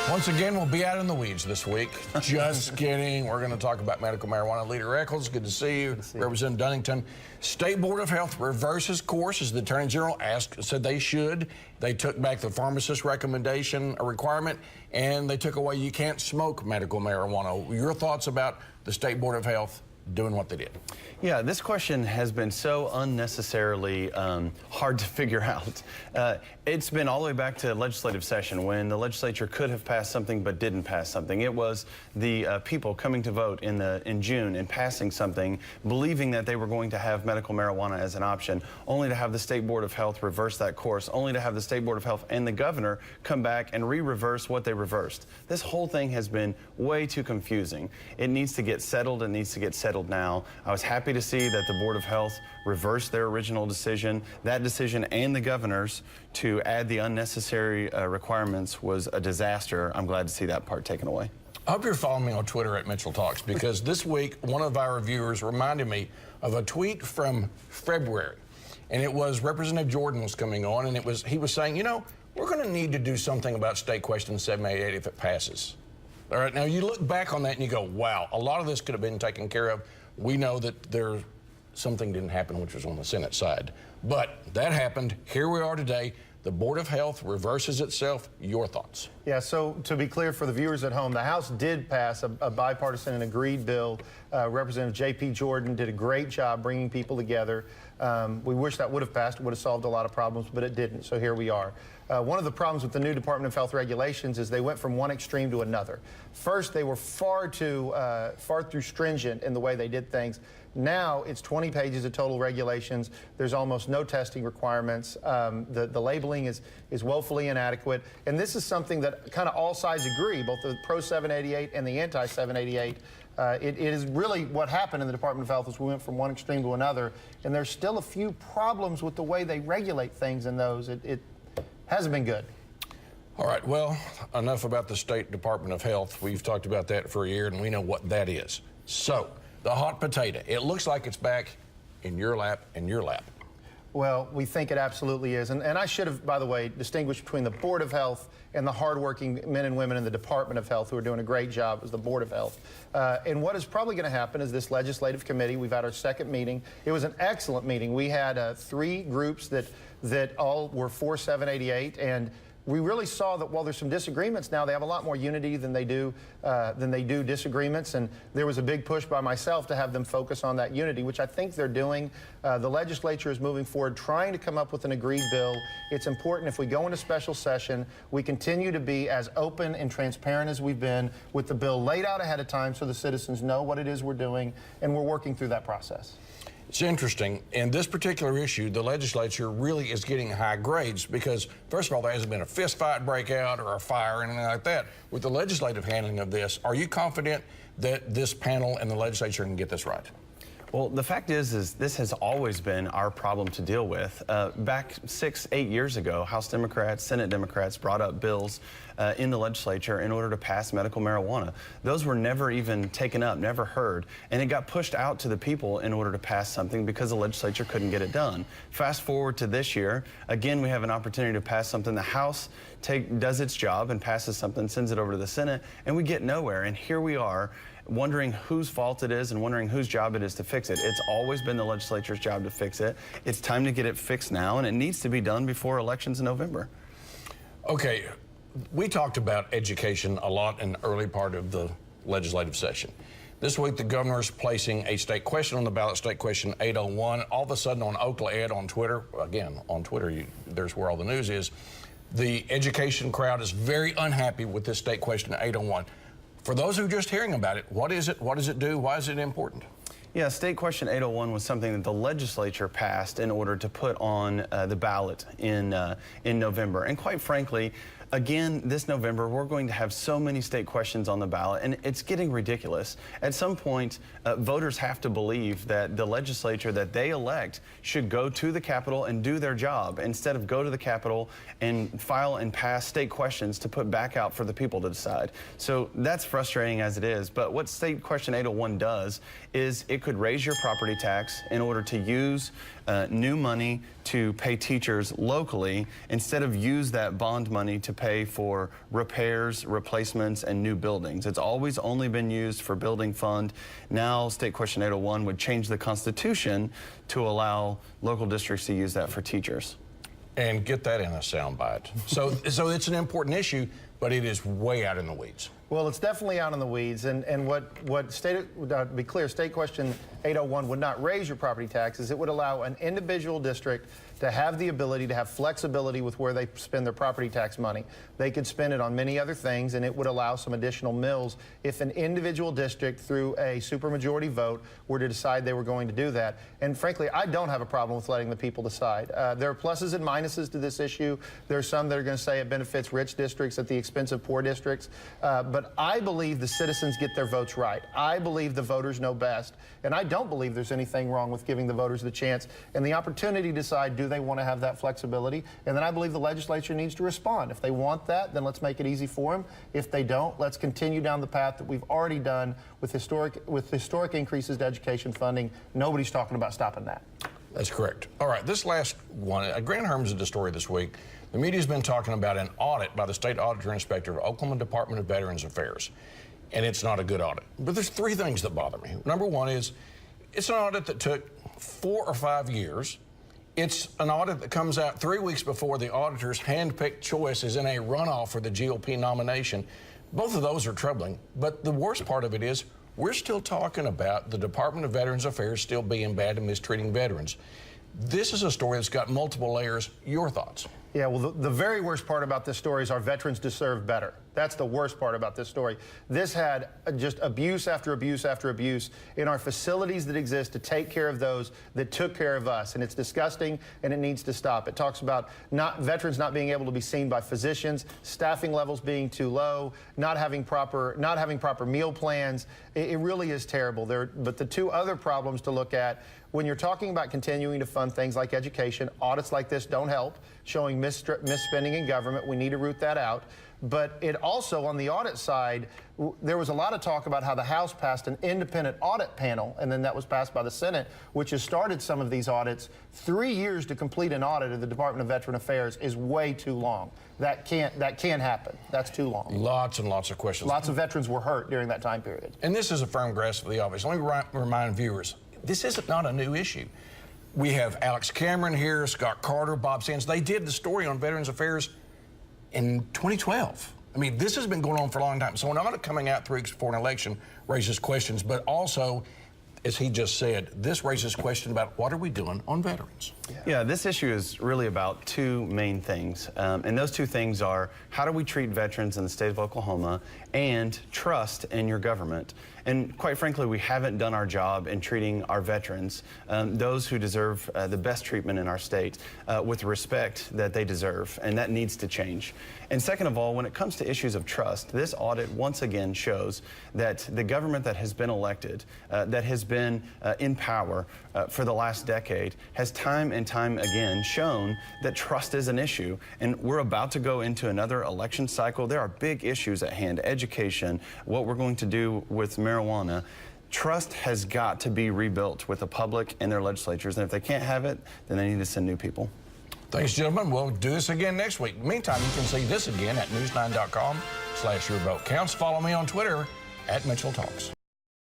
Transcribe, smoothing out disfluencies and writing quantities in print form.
Once again, we'll be out in the weeds this week. Just kidding. We're going to talk about medical marijuana. Leader Eccles, good to see you. Representative Dunnington. State Board of Health reverses course, as the Attorney General said they should. They took back the pharmacist recommendation, a requirement, and they took away you can't smoke medical marijuana. Your thoughts about the State Board of Health doing what they did? Yeah, this question has been so unnecessarily hard to figure out. It's been all the way back to legislative session when the legislature could have passed something but didn't pass something. It was the people coming to vote in June and passing something, believing that they were going to have medical marijuana as an option, only to have the State Board of Health reverse that course, only to have the State Board of Health and the governor come back and re-reverse what they reversed. This whole thing has been way too confusing. It needs to get settled. It needs to get settled now. I was happy to see that the Board of Health reversed their original decision. That decision and the governor's to add the unnecessary requirements was a disaster. I'm glad to see that part taken away. I hope you're following me on Twitter at MitchellTalks, because this week one of our viewers reminded me of a tweet from February, and it was Representative Jordan was coming on, and he was saying, you know, we're going to need to do something about State Question 788 if it passes. All right, now you look back on that and you go, wow, a lot of this could have been taken care of. We know that something didn't happen, which was on the Senate side. But that happened. Here we are today. The Board of Health reverses itself. Your thoughts? Yeah, so to be clear for the viewers at home, the House did pass a bipartisan and agreed bill. Representative J.P. Jordan did a great job bringing people together. We wish that would have passed. It would have solved a lot of problems, but it didn't, so here we are. One of the problems with the new Department of Health regulations is they went from one extreme to another. First, they were far too stringent in the way they did things. Now it's 20 pages of total regulations. There's almost no testing requirements. The labeling is woefully inadequate. And this is something that kind of all sides agree, both the pro-788 and the anti-788. It is really what happened in the Department of Health is we went from one extreme to another. And there's still a few problems with the way they regulate things in those. It hasn't been good. All right, well, enough about the State Department of Health. We've talked about that for a year, and we know what that is. So, the hot potato. It looks like it's back in your lap and your lap. Well, we think it absolutely is. And I should have, by the way, distinguished between the Board of Health and the hardworking men and women in the Department of Health who are doing a great job as the Board of Health. And what is probably going to happen is this legislative committee, we've had our second meeting. It was an excellent meeting. We had 3 groups that all were for 788, and we really saw that while there's some disagreements now, they have a lot more unity than they do disagreements. And there was a big push by myself to have them focus on that unity, which I think they're doing. The legislature is moving forward, trying to come up with an agreed bill. It's important if we go into special session, we continue to be as open and transparent as we've been with the bill laid out ahead of time so the citizens know what it is we're doing, and we're working through that process. It's interesting. In this particular issue, the legislature really is getting high grades because, first of all, there hasn't been a fist fight breakout or a fire or anything like that. With the legislative handling of this, are you confident that this panel and the legislature can get this right? Well, the fact is this has always been our problem to deal with. Back 6-8 years ago, House Democrats, Senate Democrats brought up bills in the legislature in order to pass medical marijuana. Those were never even taken up, never heard, and it got pushed out to the people in order to pass something because the legislature couldn't get it done. Fast forward to this year, again, we have an opportunity to pass something. The House does its job and passes something, sends it over to the Senate, and we get nowhere, and here we are wondering whose fault it is and wondering whose job it is to fix it. It's always been the legislature's job to fix it. It's time to get it fixed now, and it needs to be done before elections in November. Okay, we talked about education a lot in the early part of the legislative session. This week, the governor is placing a state question on the ballot, State Question 801. All of a sudden on Oakland Ed on Twitter, again, on Twitter, there's where all the news is, the education crowd is very unhappy with this State Question 801. For those who are just hearing about it, what is it? What does it do? Why is it important? Yeah, State Question 801 was something that the legislature passed in order to put on the ballot in November. And quite frankly, again, this November, we're going to have so many state questions on the ballot, and it's getting ridiculous. At some point, voters have to believe that the legislature that they elect should go to the Capitol and do their job instead of go to the Capitol and file and pass state questions to put back out for the people to decide. So that's frustrating as it is, but what State Question 801 does is it state could raise your property tax in order to use new money to pay teachers locally instead of use that bond money to pay for repairs, replacements, and new buildings. It's always only been used for building fund. Now, State Question 801 would change the Constitution to allow local districts to use that for teachers. And get that in a soundbite. So it's an important issue, but it is way out in the weeds. Well, it's definitely out in the weeds, and to be clear, State Question 801 would not raise your property taxes. It would allow an individual district to have the ability to have flexibility with where they spend their property tax money. They could spend it on many other things, and it would allow some additional mills if an individual district, through a supermajority vote, were to decide they were going to do that. And frankly, I don't have a problem with letting the people decide. There are pluses and minuses to this issue. There are some that are going to say it benefits rich districts at the expense of poor districts. But I believe the citizens get their votes right. I believe the voters know best. And I don't believe there's anything wrong with giving the voters the chance and the opportunity to decide, do they want to have that flexibility? And then I believe the legislature needs to respond. If they want that, then let's make it easy for them. If they don't, let's continue down the path that we've already done with historic increases to education funding. Nobody's talking about stopping that. That's correct. All right, this last one, Grant Herms did a story this week. The media's been talking about an audit by the State Auditor and Inspector of Oklahoma Department of Veterans Affairs. And it's not a good audit. But there's three things that bother me. Number one is, it's an audit that took 4 or 5 years. It's an audit that comes out 3 weeks before the auditor's hand-picked choice is in a runoff for the GOP nomination. Both of those are troubling. But the worst part of it is, we're still talking about the Department of Veterans Affairs still being bad and mistreating veterans. This is a story that's got multiple layers. Your thoughts? Yeah, well, the very worst part about this story is our veterans deserve better. That's the worst part about this story. This had just abuse after abuse after abuse in our facilities that exist to take care of those that took care of us. And it's disgusting, and it needs to stop. It talks about veterans not being able to be seen by physicians, staffing levels being too low, not having proper meal plans. It really is terrible. But the two other problems to look at, when you're talking about continuing to fund things like education, audits like this don't help, showing misspending in government. We need to root that out. But it also, on the audit side, there was a lot of talk about how the House passed an independent audit panel, and then that was passed by the Senate, which has started some of these audits. 3 years to complete an audit of the Department of Veteran Affairs is way too long. That can't happen. That's too long. Lots and lots of questions. Lots of veterans were hurt during that time period. And this is a firm grasp of the obvious. Let me remind viewers, this is not a new issue. We have Alex Cameron here, Scott Carter, Bob Sands. They did the story on Veterans Affairs in 2012. I mean, this has been going on for a long time. So an audit coming out 3 weeks before an election raises questions, but also, as he just said, this raises questions about what are we doing on veterans? Yeah, this issue is really about two main things. And those two things are, how do we treat veterans in the state of Oklahoma, and trust in your government. And quite frankly, we haven't done our job in treating our veterans, those who deserve the best treatment in our state, with respect that they deserve, and that needs to change. And second of all, when it comes to issues of trust, this audit once again shows that the government that has been elected, that has been in power for the last decade, has time and time again shown that trust is an issue. And we're about to go into another election cycle. There are big issues at hand: education, what we're going to do with marijuana. Trust has got to be rebuilt with the public and their legislatures. And if they can't have it, then they need to send new people. Thanks, gentlemen. We'll do this again next week. Meantime, you can see this again at news9.com/yourvotecounts. Follow me on Twitter at MitchellTalks.